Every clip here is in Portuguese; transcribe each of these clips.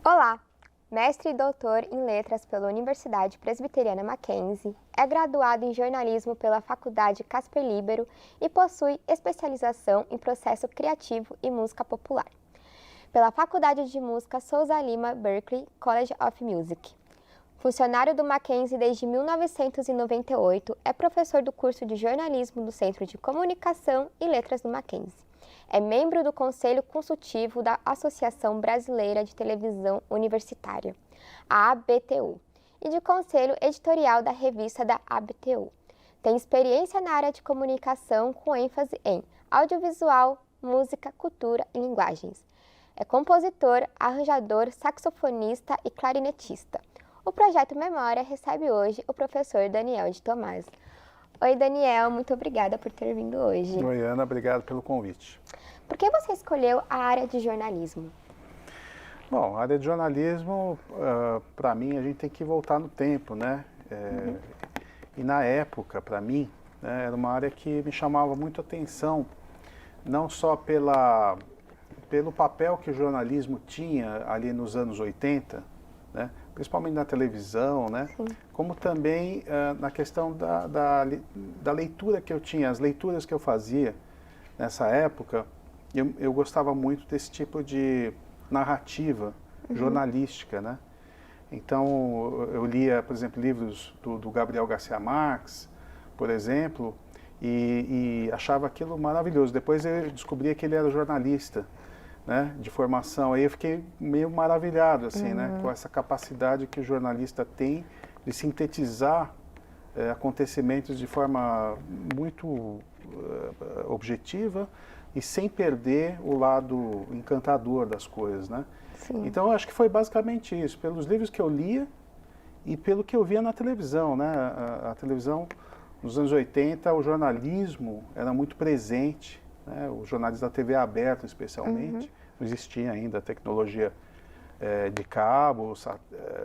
Olá! Mestre e doutor em Letras pela Universidade Presbiteriana Mackenzie, é graduado em jornalismo pela Faculdade Casper Libero e possui especialização em processo criativo e música popular, pela Faculdade de Música Souza Lima Berklee College of Music. Funcionário do Mackenzie desde 1998, é professor do curso de jornalismo do Centro de Comunicação e Letras do Mackenzie. É membro do Conselho Consultivo da Associação Brasileira de Televisão Universitária, a ABTU, e de Conselho Editorial da revista da ABTU. Tem experiência na área de comunicação com ênfase em audiovisual, música, cultura e linguagens. É compositor, arranjador, saxofonista e clarinetista. O projeto Memória recebe hoje o professor Daniel de Tomás. Oi, Daniel, muito obrigada por ter vindo hoje. Oi, Ana, obrigado pelo convite. Por que você escolheu a área de jornalismo? Bom, a área de jornalismo, para mim, a gente tem que voltar no tempo, né? E na época, para mim, né, era uma área que me chamava muito atenção, não só pelo papel que o jornalismo tinha ali nos anos 80, né? Principalmente na televisão, né? Sim. Como também na questão da leitura que eu tinha, as leituras que eu fazia nessa época. Eu gostava muito desse tipo de narrativa jornalística, né? Então, eu lia, por exemplo, livros do Gabriel Garcia Marques, por exemplo, e achava aquilo maravilhoso. Depois eu descobri que ele era jornalista, né, de formação. Aí eu fiquei meio maravilhado, assim, né, com essa capacidade que o jornalista tem de sintetizar acontecimentos de forma muito objetiva e sem perder o lado encantador das coisas, né? Sim. Então eu acho que foi basicamente isso, pelos livros que eu lia e pelo que eu via na televisão, né? A televisão, nos anos 80, o jornalismo era muito presente, né? Os jornais da TV aberta, especialmente, não existia ainda a tecnologia de cabo,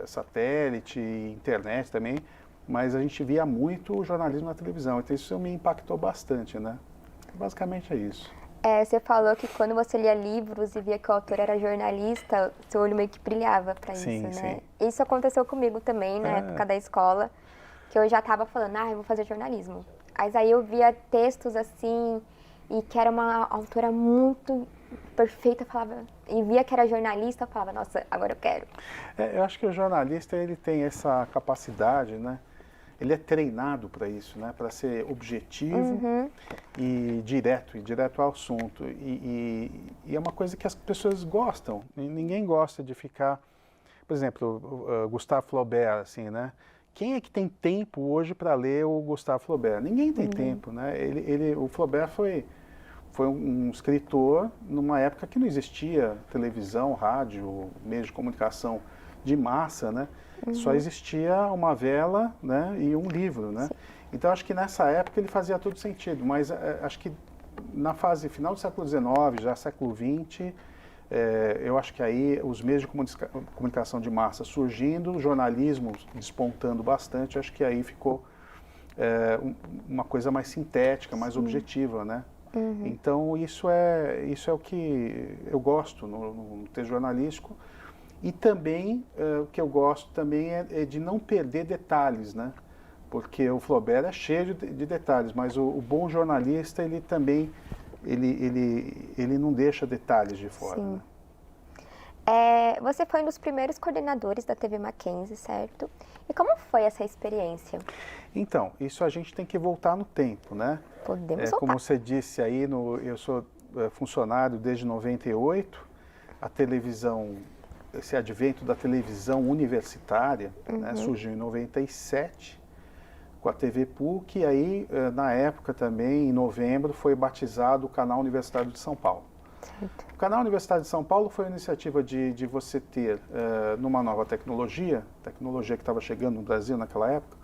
satélite, internet também, mas a gente via muito o jornalismo na televisão, então isso me impactou bastante, né? Basicamente é isso. Você falou que quando você lia livros e via que o autor era jornalista, seu olho meio que brilhava para isso, né? Sim. Isso aconteceu comigo também na época da escola, que eu já estava falando, eu vou fazer jornalismo. Mas aí eu via textos assim, e que era uma autora muito perfeita, falava, e via que era jornalista, eu falava, nossa, agora eu quero. Eu acho que o jornalista, ele tem essa capacidade, né? Ele é treinado para isso, né? Para ser objetivo e direto ao assunto. E é uma coisa que as pessoas gostam. Ninguém gosta de ficar... Por exemplo, Gustave Flaubert, assim, né? Quem é que tem tempo hoje para ler o Gustave Flaubert? Ninguém tem tempo, né? O Flaubert foi um escritor numa época que não existia televisão, rádio, meios de comunicação de massa, né? Só existia uma vela, né, e um livro, né? Sim. Então acho que nessa época ele fazia todo sentido, mas acho que na fase final do século XIX, já século XX, eu acho que aí os meios de comunicação de massa surgindo, o jornalismo despontando bastante, acho que aí ficou uma coisa mais sintética, mais objetiva, né? Então isso é o que eu gosto no texto jornalístico. E também, o que eu gosto também é de não perder detalhes, né? Porque o Flaubert é cheio de detalhes, mas o bom jornalista, ele também, ele não deixa detalhes de fora. Sim. Né? Você foi um dos primeiros coordenadores da TV Mackenzie, certo? E como foi essa experiência? Então, isso a gente tem que voltar no tempo, né? Podemos voltar. Como você disse aí, eu sou funcionário desde 98, a televisão... Esse advento da televisão universitária, né, surgiu em 97, com a TV PUC, e aí, na época também, em novembro, foi batizado o Canal Universitário de São Paulo. Certo. O Canal Universitário de São Paulo foi uma iniciativa de você ter, numa nova tecnologia que estava chegando no Brasil naquela época,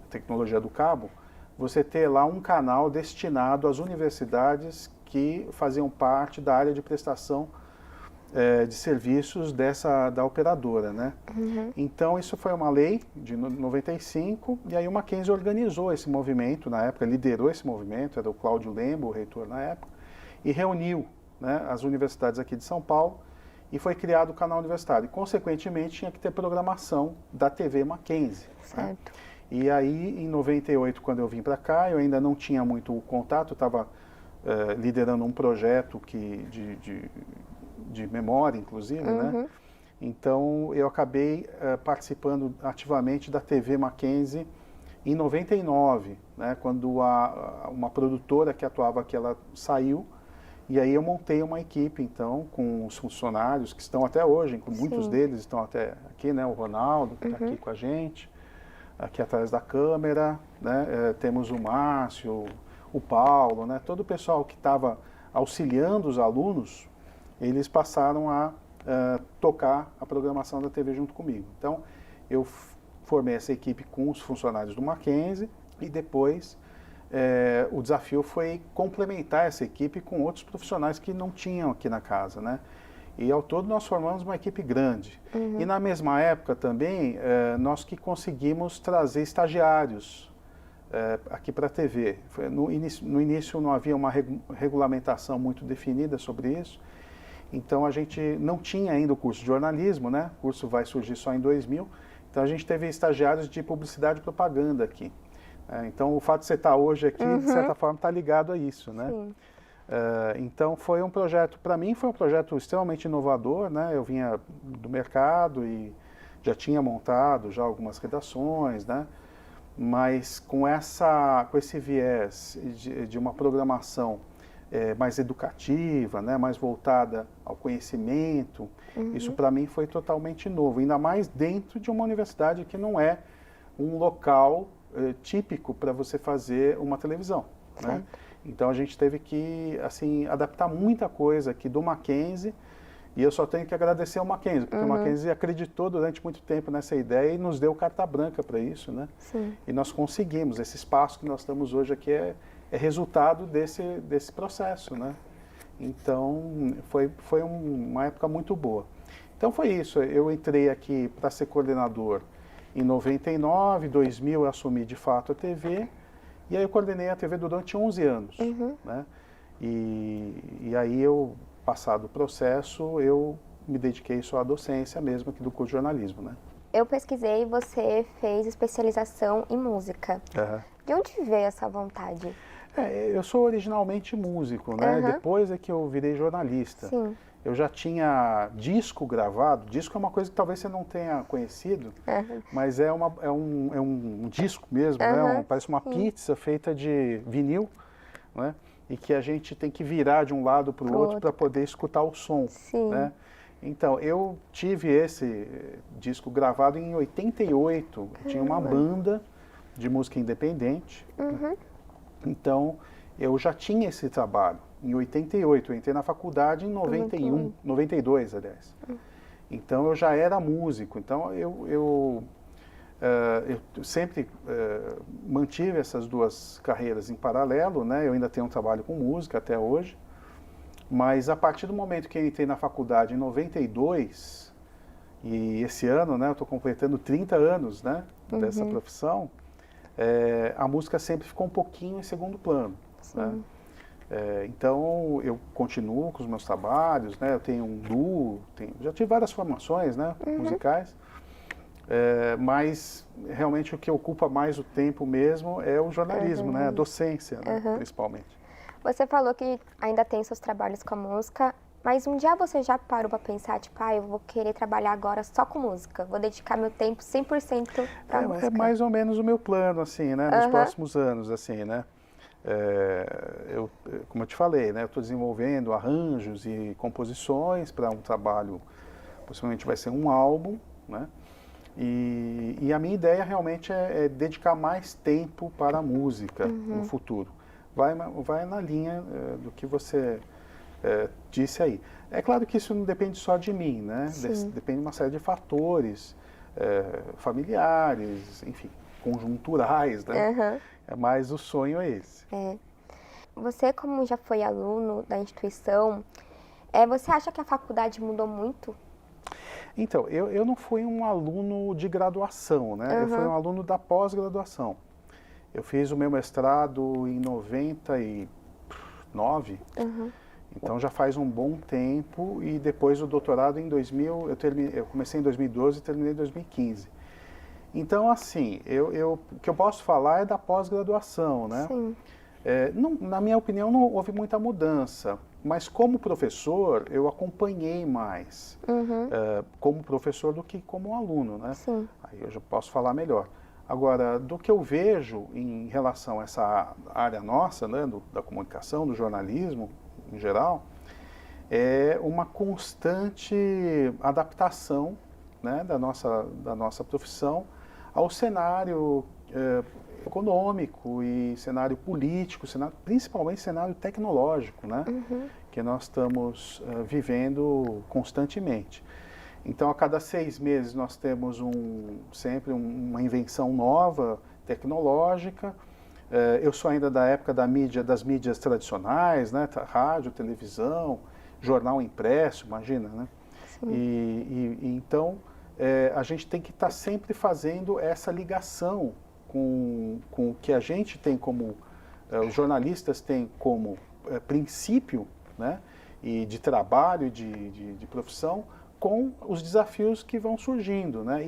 a tecnologia do cabo, você ter lá um canal destinado às universidades que faziam parte da área de prestação de serviços da operadora, né? Então isso foi uma lei de 95 e aí o Mackenzie organizou esse movimento na época, liderou esse movimento, era o Cláudio Lembo, o reitor na época, e reuniu, né, as universidades aqui de São Paulo e foi criado o canal universitário. E, consequentemente, tinha que ter programação da TV Mackenzie. Certo. Né? E aí, em 98, quando eu vim para cá, eu ainda não tinha muito contato, eu estava liderando um projeto de memória, inclusive, né? Então, eu acabei participando ativamente da TV Mackenzie em 99, né? Quando uma produtora que atuava aqui, ela saiu, e aí eu montei uma equipe, então, com os funcionários que estão até hoje, muitos deles estão até aqui, né? O Ronaldo, que está aqui com a gente, aqui atrás da câmera, né? Temos o Márcio, o Paulo, né? Todo o pessoal que estava auxiliando os alunos, eles passaram a tocar a programação da TV junto comigo. Então, eu formei essa equipe com os funcionários do Mackenzie e depois o desafio foi complementar essa equipe com outros profissionais que não tinham aqui na casa, né? E ao todo nós formamos uma equipe grande. E na mesma época também, nós que conseguimos trazer estagiários aqui para a TV. No início não havia uma regulamentação muito definida sobre isso, então a gente não tinha ainda o curso de jornalismo, né? O curso vai surgir só em 2000, então a gente teve estagiários de publicidade e propaganda aqui. Então o fato de você estar hoje aqui, de certa forma, está ligado a isso, né? Então foi um projeto, para mim foi um projeto extremamente inovador, né? Eu vinha do mercado e já tinha montado já algumas redações, né? Mas com esse viés de uma programação mais educativa, né, mais voltada ao conhecimento, isso para mim foi totalmente novo, ainda mais dentro de uma universidade que não é um local típico para você fazer uma televisão, né? Então a gente teve que assim adaptar muita coisa aqui do Mackenzie. E eu só tenho que agradecer ao Mackenzie, porque o Mackenzie acreditou durante muito tempo nessa ideia e nos deu carta branca para isso, né? E nós conseguimos. Esse espaço que nós estamos hoje aqui é resultado desse processo, né? Então, foi uma época muito boa. Então, foi isso. Eu entrei aqui para ser coordenador em 99, 2000 eu assumi de fato a TV, e aí eu coordenei a TV durante 11 anos, né? E aí eu... Passado o processo, eu me dediquei só à docência mesmo aqui do curso de jornalismo, né? Eu pesquisei e você fez especialização em música. De onde veio essa vontade? Eu sou originalmente músico, né? Depois é que eu virei jornalista. Eu já tinha disco gravado. Disco é uma coisa que talvez você não tenha conhecido, mas é um disco mesmo, né? Parece uma pizza feita de vinil, né? E que a gente tem que virar de um lado para o outro para poder escutar o som, né? Então, eu tive esse disco gravado em 88, eu tinha uma banda de música independente, então eu já tinha esse trabalho em 88, eu entrei na faculdade em 91, 92, aliás. Então eu já era músico, então eu sempre mantive essas duas carreiras em paralelo, né? Eu ainda tenho um trabalho com música até hoje, mas a partir do momento que eu entrei na faculdade em 92, e esse ano, né, eu estou completando 30 anos, né, dessa profissão, a música sempre ficou um pouquinho em segundo plano, né? Então eu continuo com os meus trabalhos, né? Eu tenho um duo, já tive várias formações, né, musicais. Mas realmente o que ocupa mais o tempo mesmo é o jornalismo, né? A docência, né? Principalmente. Você falou que ainda tem seus trabalhos com a música, mas um dia você já parou para pensar, tipo, eu vou querer trabalhar agora só com música, vou dedicar meu tempo 100% para música? É mais ou menos o meu plano, assim, né? Nos próximos anos, assim, né? Como eu te falei, né? Eu estou desenvolvendo arranjos e composições para um trabalho, possivelmente vai ser um álbum, né? E a minha ideia realmente é dedicar mais tempo para a música no futuro. Vai na linha do que você disse aí. É claro que isso não depende só de mim, né? Depende de uma série de fatores familiares, enfim, conjunturais, né? Mas o sonho é esse. Você, como já foi aluno da instituição, você acha que a faculdade mudou muito? Então, eu não fui um aluno de graduação, né? Eu fui um aluno da pós-graduação. Eu fiz o meu mestrado em 99, Então já faz um bom tempo e depois o doutorado em 2000, eu comecei em 2012 e terminei em 2015. Então, assim, o que eu posso falar é da pós-graduação, né? Sim. Na minha opinião, não houve muita mudança, mas como professor, eu acompanhei mais como professor do que como aluno, né? Sim. Aí eu já posso falar melhor. Agora, do que eu vejo em relação a essa área nossa, né, da comunicação, do jornalismo em geral, é uma constante adaptação, né, da nossa profissão ao cenário econômico e cenário político, principalmente cenário tecnológico, né, que nós estamos vivendo constantemente. Então, a cada 6 meses nós temos sempre uma invenção nova, tecnológica. Eu sou ainda da época das mídias tradicionais, né, rádio, televisão, jornal impresso, imagina, né? Então, a gente tem que estar sempre fazendo essa ligação com o que a gente tem como, os jornalistas têm como princípio, né, e de trabalho, de profissão, com os desafios que vão surgindo, né?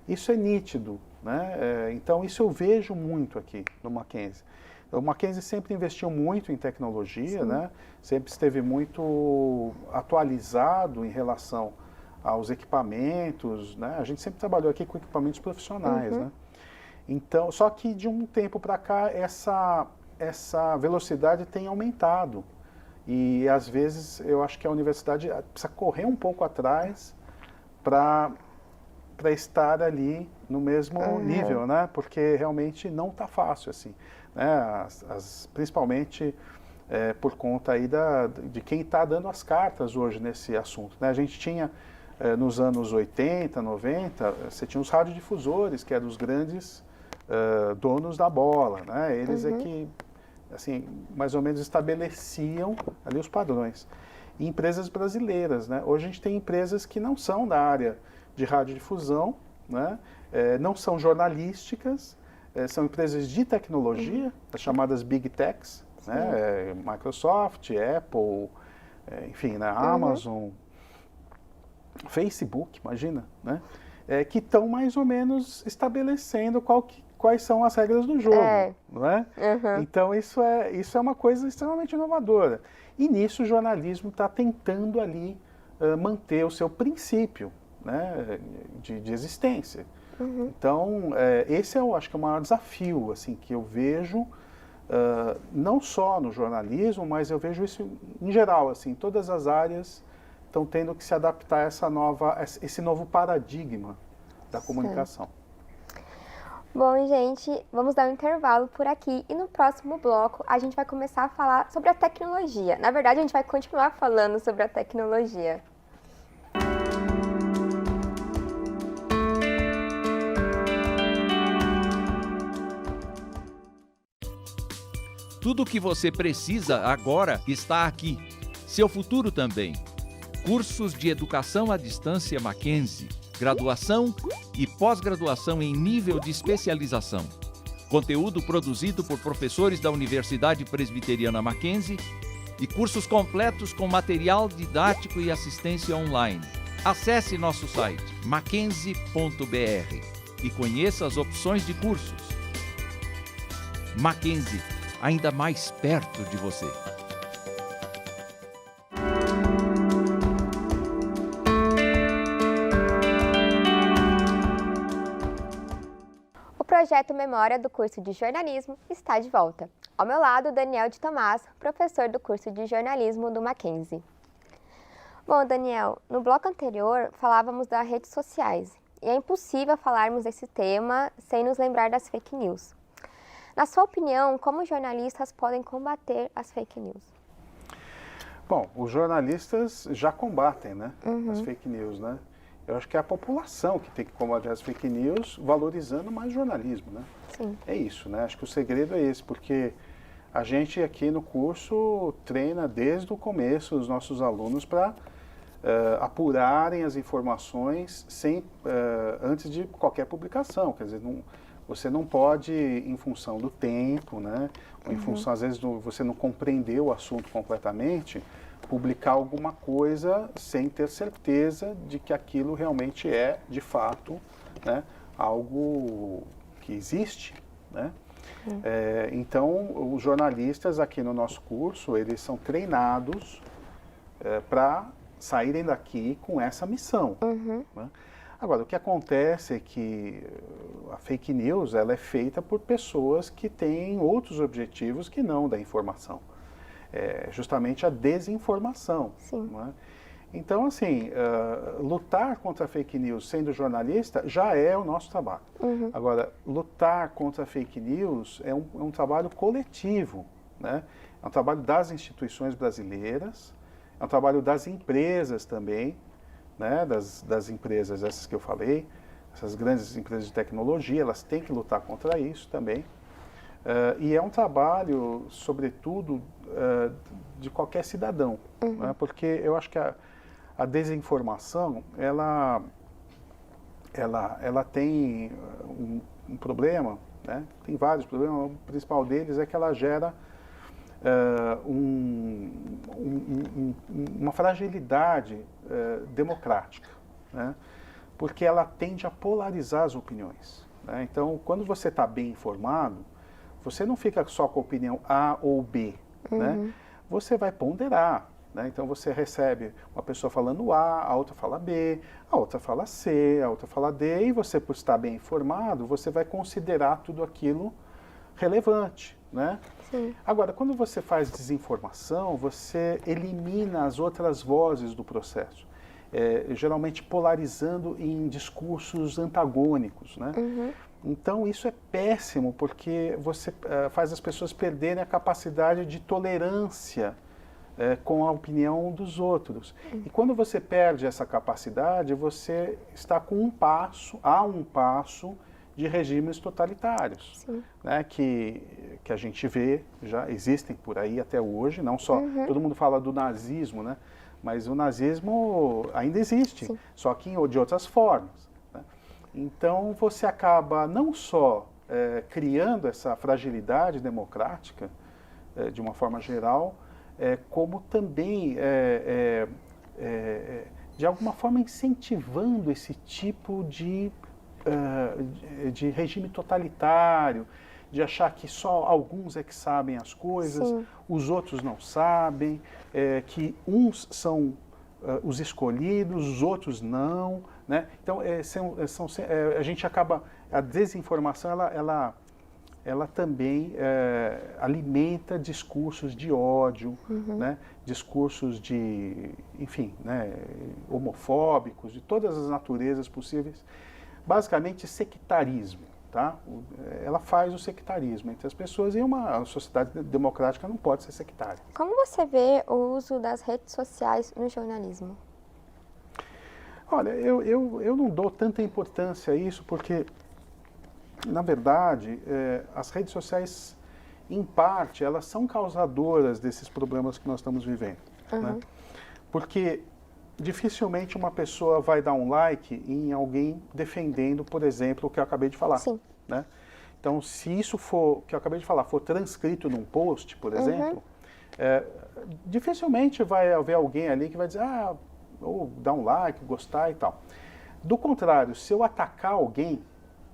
Isso é nítido, né? Então, isso eu vejo muito aqui no Mackenzie. O Mackenzie sempre investiu muito em tecnologia, né? Sempre esteve muito atualizado em relação aos equipamentos, né? A gente sempre trabalhou aqui com equipamentos profissionais, né? Então, só que de um tempo para cá, essa velocidade tem aumentado. E, às vezes, eu acho que a universidade precisa correr um pouco atrás para estar ali no mesmo nível, né? Porque realmente não está fácil, assim, né? Principalmente por conta aí de quem está dando as cartas hoje nesse assunto, né? A gente tinha, nos anos 80, 90, você tinha os radiodifusores, que eram os grandes donos da bola, né? Eles é que, assim, mais ou menos estabeleciam ali os padrões. E empresas brasileiras, né? Hoje a gente tem empresas que não são da área de radiodifusão, né? Não são jornalísticas, são empresas de tecnologia, as chamadas Big Techs, né? Microsoft, Apple, enfim, né? Amazon, Facebook, imagina, né? Que estão mais ou menos estabelecendo quais são as regras do jogo, não é? Então, isso é uma coisa extremamente inovadora. E nisso o jornalismo está tentando ali manter o seu princípio, né, de existência. Então, esse eu acho que é o maior desafio assim, que eu vejo, não só no jornalismo, mas eu vejo isso em geral, assim, todas as áreas estão tendo que se adaptar a esse novo paradigma da comunicação. Bom, gente, vamos dar um intervalo por aqui e no próximo bloco a gente vai começar a falar sobre a tecnologia. Na verdade, a gente vai continuar falando sobre a tecnologia. Tudo o que você precisa agora está aqui. Seu futuro também. Cursos de educação à distância Mackenzie. Graduação e pós-graduação em nível de especialização. Conteúdo produzido por professores da Universidade Presbiteriana Mackenzie e cursos completos com material didático e assistência online. Acesse nosso site mackenzie.br e conheça as opções de cursos. Mackenzie, ainda mais perto de você. O projeto Memória do curso de jornalismo está de volta. Ao meu lado, Daniel de Tomás, professor do curso de jornalismo do Mackenzie. Bom, Daniel, no bloco anterior falávamos das redes sociais e é impossível falarmos desse tema sem nos lembrar das fake news. Na sua opinião, como jornalistas podem combater as fake news? Bom, os jornalistas já combatem, né, as fake news, né? Eu acho que é a população que tem que combater as fake news, valorizando mais jornalismo, né? Sim. É isso, né? Acho que o segredo é esse, porque a gente aqui no curso treina desde o começo os nossos alunos para apurarem as informações antes de qualquer publicação. Quer dizer, Você não pode, em função do tempo, né, ou em função, às vezes, você não compreendeu o assunto completamente, publicar alguma coisa sem ter certeza de que aquilo realmente é, de fato, né, algo que existe, né? Então, os jornalistas aqui no nosso curso, eles são treinados para saírem daqui com essa missão. Né? Agora, o que acontece é que a fake news ela é feita por pessoas que têm outros objetivos que não da informação. É justamente a desinformação. Né? Então, assim, lutar contra a fake news sendo jornalista já é o nosso trabalho. Agora, lutar contra a fake news é um trabalho coletivo, né? É um trabalho das instituições brasileiras, é um trabalho das empresas também, né? Das empresas essas que eu falei, essas grandes empresas de tecnologia, elas têm que lutar contra isso também. E é um trabalho, sobretudo, de qualquer cidadão, né? Porque eu acho que a desinformação, ela tem um problema, né? Tem vários problemas, o principal deles é que ela gera uma fragilidade democrática, né? Porque ela tende a polarizar as opiniões, né? Então, quando você está bem informado, você não fica só com a opinião A ou B, né? Você vai ponderar, né? Então você recebe uma pessoa falando A, a outra fala B, a outra fala C, a outra fala D, e você, por estar bem informado, você vai considerar tudo aquilo relevante, né? Sim. Agora, quando você faz desinformação, você elimina as outras vozes do processo, geralmente polarizando em discursos antagônicos, né? Então, isso é péssimo, porque você faz as pessoas perderem a capacidade de tolerância com a opinião dos outros. E quando você perde essa capacidade, você está a um passo de regimes totalitários, né, que a gente vê, já existem por aí até hoje, não só, todo mundo fala do nazismo, né, mas o nazismo ainda existe, só que de outras formas, né? Então você acaba não só criando essa fragilidade democrática, de uma forma geral, como também, de alguma forma, incentivando esse tipo de regime totalitário, de achar que só alguns é que sabem as coisas, os outros não sabem, que uns são os escolhidos, os outros não, né? Então, a gente acaba, a desinformação, ela também alimenta discursos de ódio, né? Discursos enfim, né? Homofóbicos, de todas as naturezas possíveis, basicamente sectarismo, tá? Ela faz o sectarismo entre as pessoas, e uma sociedade democrática não pode ser sectária. Como você vê o uso das redes sociais no jornalismo? Olha, eu não dou tanta importância a isso, porque, na verdade, as redes sociais, em parte, elas são causadoras desses problemas que nós estamos vivendo, né? Porque dificilmente uma pessoa vai dar um like em alguém defendendo, por exemplo, o que eu acabei de falar, né? Então, se isso for, que eu acabei de falar, for transcrito num post, por exemplo, dificilmente vai haver alguém ali que vai dizer, ou dar um like, gostar e tal. Do contrário, se eu atacar alguém,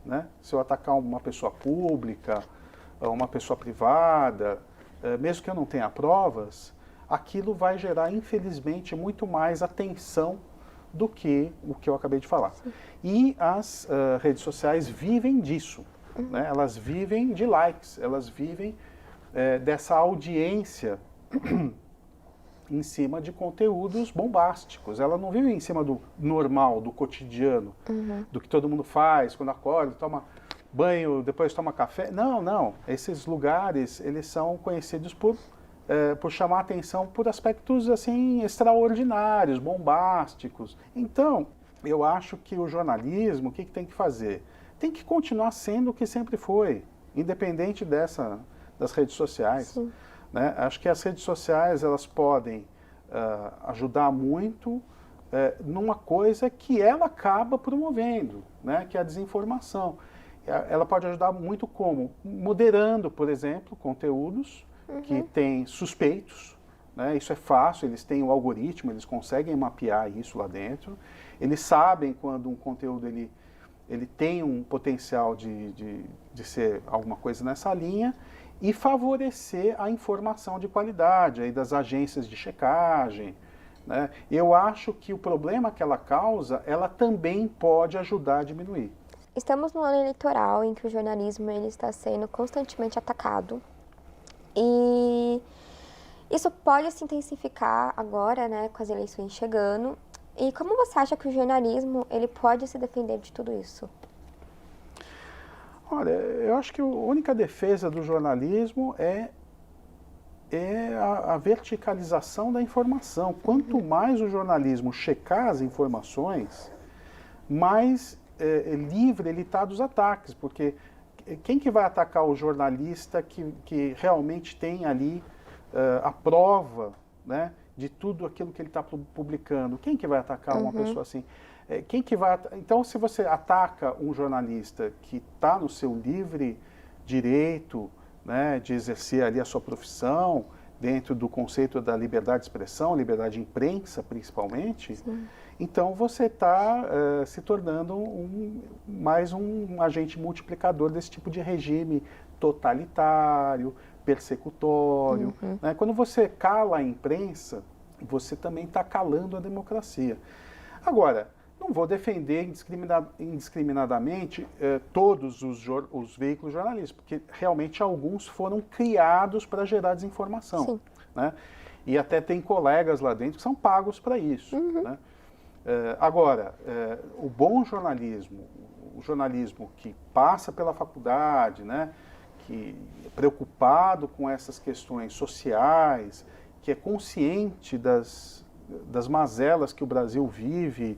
né, se eu atacar uma pessoa pública, uma pessoa privada, mesmo que eu não tenha provas, aquilo vai gerar, infelizmente, muito mais atenção do que o que eu acabei de falar. E as redes sociais vivem disso, né? Elas vivem de likes, elas vivem dessa audiência em cima de conteúdos bombásticos. Ela não vive em cima do normal, do cotidiano, do que todo mundo faz quando acorda, toma banho, depois toma café. Não, não. Esses lugares, eles são conhecidos por chamar a atenção por aspectos assim extraordinários, bombásticos. Então, eu acho que o jornalismo, o que tem que fazer? Tem que continuar sendo o que sempre foi, independente das redes sociais, né? Acho que as redes sociais, elas podem ajudar muito numa coisa que ela acaba promovendo, né? Que é a desinformação. ela pode ajudar muito como? Moderando, por exemplo, conteúdos que têm suspeitos, né? Isso é fácil, eles têm o algoritmo, eles conseguem mapear isso lá dentro. Eles sabem quando um conteúdo ele tem um potencial de ser alguma coisa nessa linha e favorecer a informação de qualidade aí das agências de checagem, né? Eu acho que o problema que ela causa, ela também pode ajudar a diminuir. Estamos no ano eleitoral em que o jornalismo ele está sendo constantemente atacado e isso pode se intensificar agora, né, com as eleições chegando. E como você acha que o jornalismo ele pode se defender de tudo isso? Olha, eu acho que a única defesa do jornalismo é a verticalização da informação. Quanto mais o jornalismo checar as informações, mais livre ele está dos ataques, porque quem que vai atacar o jornalista que realmente tem ali a prova, né, de tudo aquilo que ele está publicando? Quem que vai atacar uma pessoa assim? Quem que vai? Então, se você ataca um jornalista que está no seu livre direito, né, de exercer ali a sua profissão, dentro do conceito da liberdade de expressão, liberdade de imprensa, principalmente, sim, então você está se tornando mais um agente multiplicador desse tipo de regime totalitário, persecutório. Né? Quando você cala a imprensa, você também está calando a democracia. Agora, não vou defender indiscriminadamente todos os veículos jornalísticos, porque realmente alguns foram criados para gerar desinformação. Né? E até tem colegas lá dentro que são pagos para isso. Né? Agora, o bom jornalismo, o jornalismo que passa pela faculdade, né, que é preocupado com essas questões sociais, que é consciente das mazelas que o Brasil vive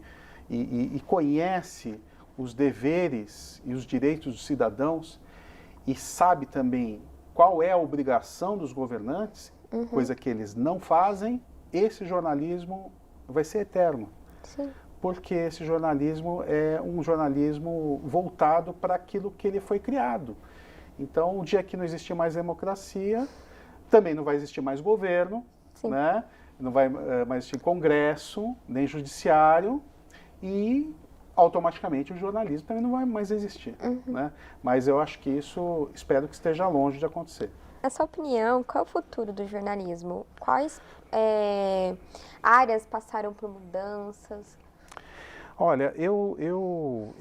e conhece os deveres e os direitos dos cidadãos e sabe também qual é a obrigação dos governantes, coisa que eles não fazem, esse jornalismo vai ser eterno. Sim. Porque esse jornalismo é um jornalismo voltado para aquilo que ele foi criado. Então, o dia que não existir mais democracia, também não vai existir mais governo, né? Não vai mais existir congresso, nem judiciário, e automaticamente o jornalismo também não vai mais existir. Né? Mas eu acho que isso, espero que esteja longe de acontecer. Na sua opinião, qual é o futuro do jornalismo? Quais áreas passaram por mudanças? Olha, eu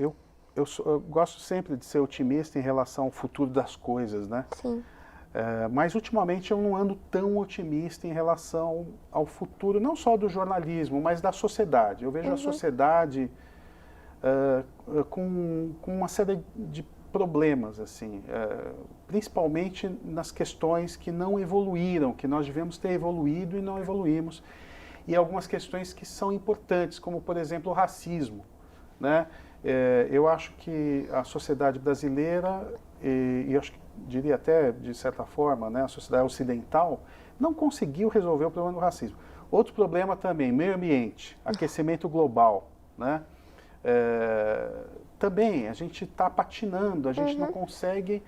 gosto sempre de ser otimista em relação ao futuro das coisas, né? Sim. Mas ultimamente eu não ando tão otimista em relação ao futuro, não só do jornalismo, mas da sociedade. Eu vejo a sociedade com uma série de problemas, assim, principalmente nas questões que não evoluíram, que nós devemos ter evoluído e não evoluímos, e algumas questões que são importantes, como, por exemplo, o racismo. Né? Eu acho que a sociedade brasileira, e eu acho que diria até, de certa forma, né, a sociedade ocidental, não conseguiu resolver o problema do racismo. Outro problema também, meio ambiente, aquecimento global. Né? Também a gente está patinando, a gente não consegue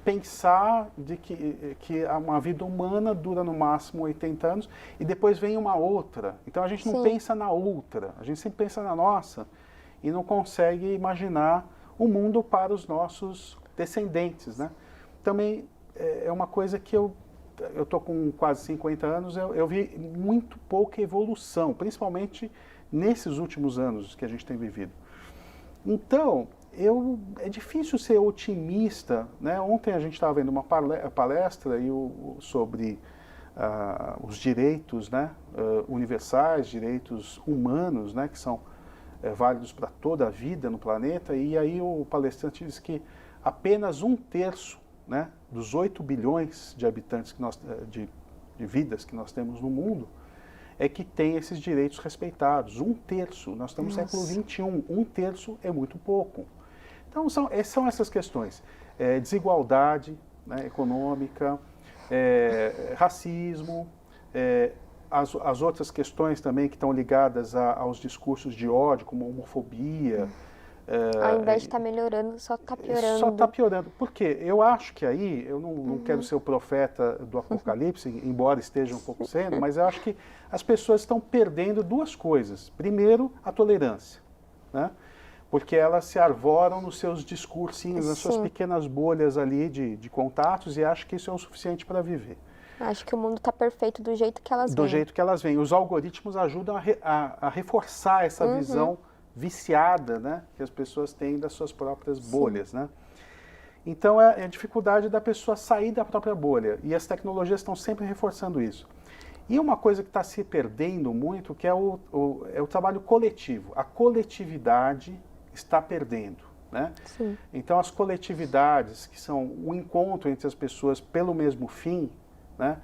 pensar de que uma vida humana dura no máximo 80 anos e depois vem uma outra. Então a gente não pensa na outra, a gente sempre pensa na nossa e não consegue imaginar o mundo para os nossos descendentes. Né? Também é uma coisa que eu estou com quase 50 anos, eu vi muito pouca evolução, principalmente nesses últimos anos que a gente tem vivido. Então, é difícil ser otimista. Né? Ontem a gente estava vendo uma palestra sobre os direitos, né, universais, direitos humanos, né, que são válidos para toda a vida no planeta, e aí o palestrante disse que apenas 1/3, né, dos 8 bilhões de habitantes de vidas que nós temos no mundo é que tem esses direitos respeitados. 1/3, nós estamos no século XXI, 1/3 é muito pouco. Então são essas questões, desigualdade, né, econômica, racismo, as outras questões também que estão ligadas aos discursos de ódio, como homofobia, Ao invés de estar melhorando, só está piorando. Só está piorando. Por quê? Eu acho que aí, eu não quero ser o profeta do apocalipse, embora esteja um pouco sendo, mas eu acho que as pessoas estão perdendo duas coisas. Primeiro, a tolerância, né? Porque elas se arvoram nos seus discursinhos, nas suas pequenas bolhas ali de contatos e acham que isso é o suficiente para viver. Acho que o mundo está perfeito do jeito que elas Do veem. jeito que elas veem. Os algoritmos ajudam a reforçar essa visão viciada, né, que as pessoas têm das suas próprias bolhas, né? Então é a dificuldade da pessoa sair da própria bolha e as tecnologias estão sempre reforçando isso. E uma coisa que está se perdendo muito que é o trabalho coletivo. A coletividade está perdendo, né? Sim. Então as coletividades que são o encontro entre as pessoas pelo mesmo fim, né?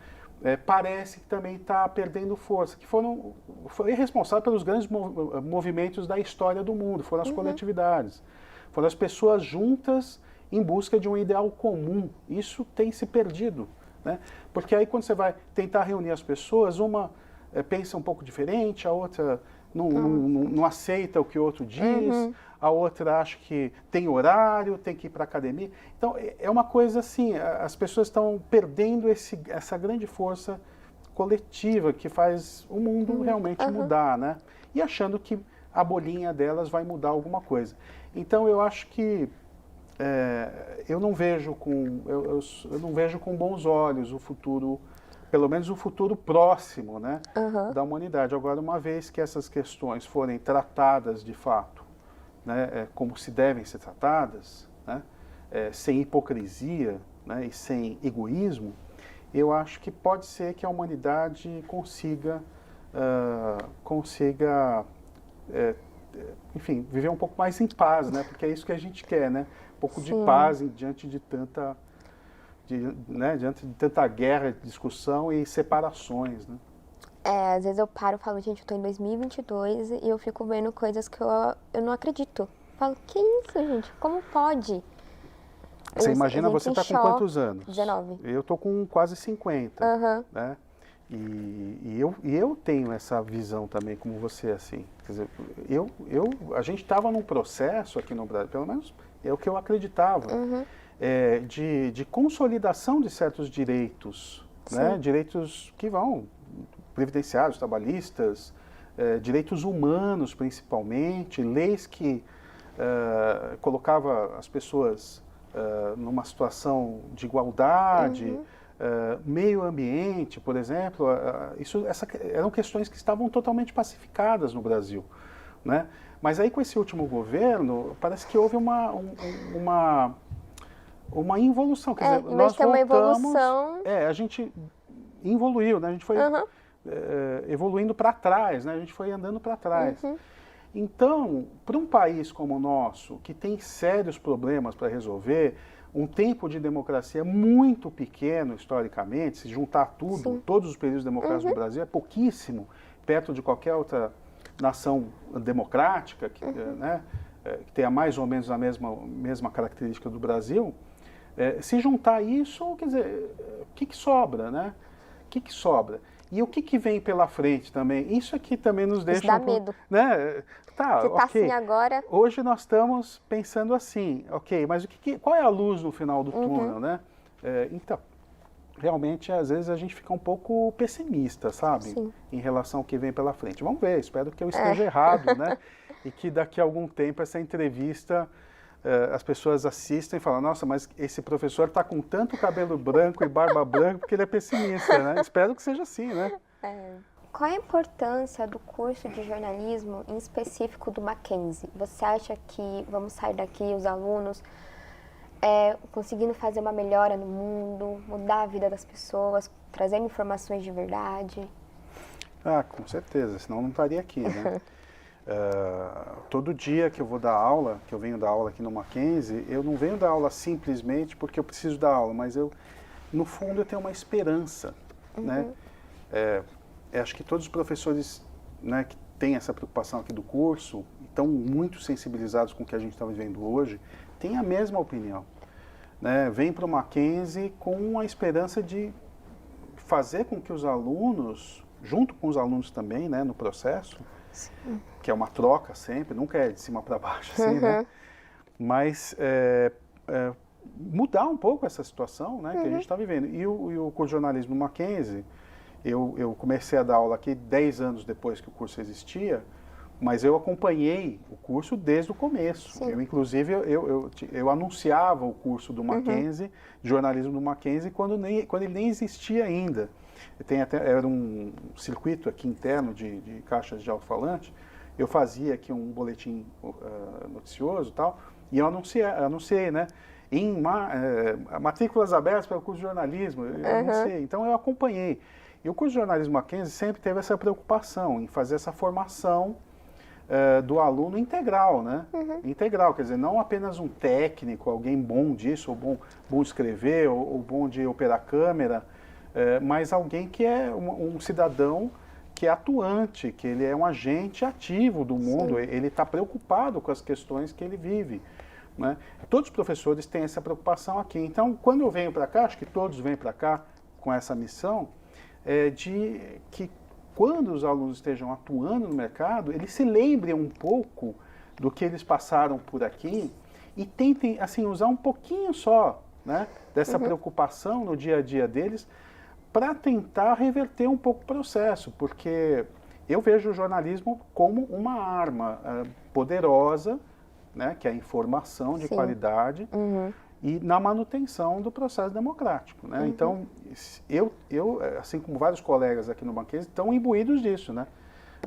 Parece que também está perdendo força, que foi responsável pelos grandes movimentos da história do mundo, foram as coletividades, foram as pessoas juntas em busca de um ideal comum. Isso tem se perdido, né? Porque aí quando você vai tentar reunir as pessoas, uma pensa um pouco diferente, a outra não aceita o que o outro diz, a outra acha que tem horário, tem que ir para a academia. Então, é uma coisa assim, as pessoas estão perdendo essa grande força coletiva que faz o mundo realmente mudar, né? E achando que a bolinha delas vai mudar alguma coisa. Então, eu acho que eu não vejo com bons olhos o futuro, pelo menos o futuro próximo, né, da humanidade. Agora, uma vez que essas questões forem tratadas de fato, né, como se devem ser tratadas, né, sem hipocrisia, né, e sem egoísmo, eu acho que pode ser que a humanidade consiga, enfim, viver um pouco mais em paz, né, porque é isso que a gente quer, né, um pouco de paz diante de tanta guerra, discussão e separações, né? Às vezes eu paro e falo, gente, eu tô em 2022 e eu fico vendo coisas que eu não acredito. Eu falo, que isso, gente? Como pode? Você imagina, você está com quantos anos? 19. Eu tô com quase 50, né? E eu tenho essa visão também, como você, assim. Quer dizer, a gente estava num processo aqui no Brasil, pelo menos é o que eu acreditava, de consolidação de certos direitos, né? Direitos que vão previdenciários, trabalhistas, direitos humanos principalmente, leis que colocava as pessoas numa situação de igualdade, meio ambiente, por exemplo, eram questões que estavam totalmente pacificadas no Brasil, né? Mas aí com esse último governo, parece que houve uma involução, quer dizer, nós tem uma voltamos, evolução. a gente evoluiu, né? A gente foi evoluindo para trás, né? A gente foi andando para trás. Então, para um país como o nosso, que tem sérios problemas para resolver, um tempo de democracia muito pequeno historicamente, se juntar tudo, todos os períodos democráticos do Brasil, é pouquíssimo, perto de qualquer outra nação democrática, que, né, que tenha mais ou menos a mesma característica do Brasil. Se juntar isso, quer dizer, o que sobra, né? O que sobra? E o que vem pela frente também? Isso aqui também nos deixa... Isso dá medo. Né? Tá, se tá assim agora... Hoje nós estamos pensando assim, ok, mas qual é a luz no final do túnel, né? Então, realmente, às vezes a gente fica um pouco pessimista, sabe? Em relação ao que vem pela frente. Vamos ver, espero que eu esteja errado, né? E que daqui a algum tempo essa entrevista... as pessoas assistem e falam, nossa, mas esse professor está com tanto cabelo branco e barba branca porque ele é pessimista, né? Espero que seja assim, né? Qual é a importância do curso de jornalismo, em específico do Mackenzie? Você acha que vamos sair daqui, os alunos, conseguindo fazer uma melhora no mundo, mudar a vida das pessoas, trazendo informações de verdade? Ah, com certeza, senão não estaria aqui, né? Todo dia que eu vou dar aula, que eu venho dar aula aqui no Mackenzie, eu não venho dar aula simplesmente porque eu preciso dar aula, mas no fundo eu tenho uma esperança, né? Acho que todos os professores, né, que têm essa preocupação aqui do curso, estão muito sensibilizados com o que a gente está vivendo hoje, têm a mesma opinião, né? Vem para o Mackenzie com a esperança de fazer com que os alunos, junto com os alunos também, né, no processo, Que é uma troca sempre, nunca é de cima para baixo, assim, né? Mas mudar um pouco essa situação, né, que a gente está vivendo. E o curso de jornalismo no Mackenzie, eu comecei a dar aula aqui 10 anos depois que o curso existia, mas eu acompanhei o curso desde o começo. Eu, inclusive, eu anunciava o curso do Mackenzie, de jornalismo do Mackenzie, quando ele nem existia ainda. Era um circuito aqui interno de caixas de alto-falante, eu fazia aqui um boletim noticioso e tal, e eu anunciei, né? Matrículas abertas para o curso de jornalismo, eu anunciei. Então eu acompanhei. E o curso de jornalismo Mackenzie sempre teve essa preocupação em fazer essa formação do aluno integral, né? Integral, quer dizer, não apenas um técnico, alguém bom disso, ou bom de escrever, ou bom de operar câmera, mas alguém que é um cidadão que é atuante, que ele é um agente ativo do mundo, ele está preocupado com as questões que ele vive. Né? Todos os professores têm essa preocupação aqui. Então, quando eu venho para cá, acho que todos vêm para cá com essa missão, de que quando os alunos estejam atuando no mercado, eles se lembrem um pouco do que eles passaram por aqui e tentem assim, usar um pouquinho só, né, dessa preocupação no dia a dia deles para tentar reverter um pouco o processo, porque eu vejo o jornalismo como uma arma poderosa, né, que é a informação de qualidade, e na manutenção do processo democrático. Né? Então, eu, assim como vários colegas aqui no Mackenzie, estão imbuídos disso. Né?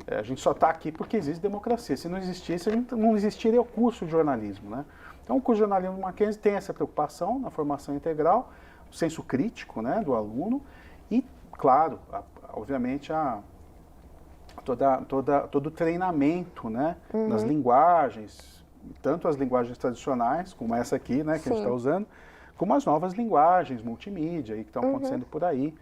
A gente só está aqui porque existe democracia. Se não existisse, não existiria o curso de jornalismo. Né? Então, o curso de jornalismo do Mackenzie tem essa preocupação na formação integral, o senso crítico, né, do aluno e, claro, obviamente, todo o treinamento, né, nas linguagens, tanto as linguagens tradicionais, como essa aqui, né, que a gente está usando, como as novas linguagens multimídia que estão acontecendo por aí.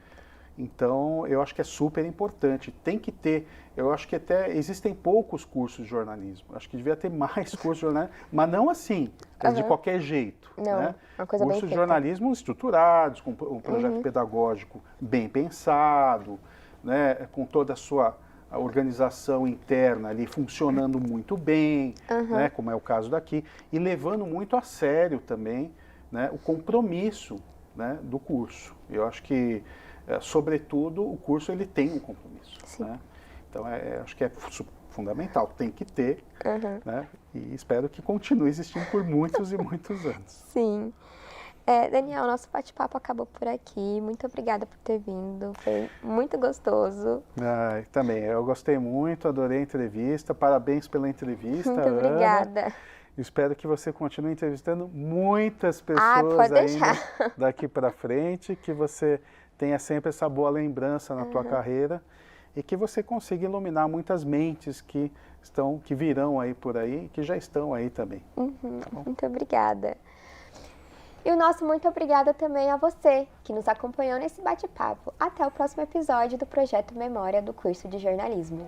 Então, eu acho que é super importante. Tem que ter, eu acho que até existem poucos cursos de jornalismo. Acho que devia ter mais cursos de jornalismo, mas não assim, de qualquer jeito. Não, né? uma coisa bem Cursos de feita. jornalismo estruturados, com um projeto pedagógico bem pensado, né, com toda a sua organização interna ali funcionando muito bem, né, como é o caso daqui, e levando muito a sério também, né, o compromisso, né, do curso. Eu acho que, sobretudo, o curso ele tem um compromisso. Né? Então, acho que é fundamental, tem que ter, né, e espero que continue existindo por muitos e muitos anos. Sim. Daniel, nosso bate-papo acabou por aqui. Muito obrigada por ter vindo. Foi muito gostoso. Também, eu gostei muito, adorei a entrevista. Parabéns pela entrevista, Muito obrigada. Ana. Espero que você continue entrevistando muitas pessoas ainda daqui para frente, que você tenha sempre essa boa lembrança na tua carreira e que você consiga iluminar muitas mentes que virão aí por aí, que já estão aí também. Tá bom? Muito obrigada. E o nosso muito obrigada também a você, que nos acompanhou nesse bate-papo. Até o próximo episódio do Projeto Memória do curso de jornalismo.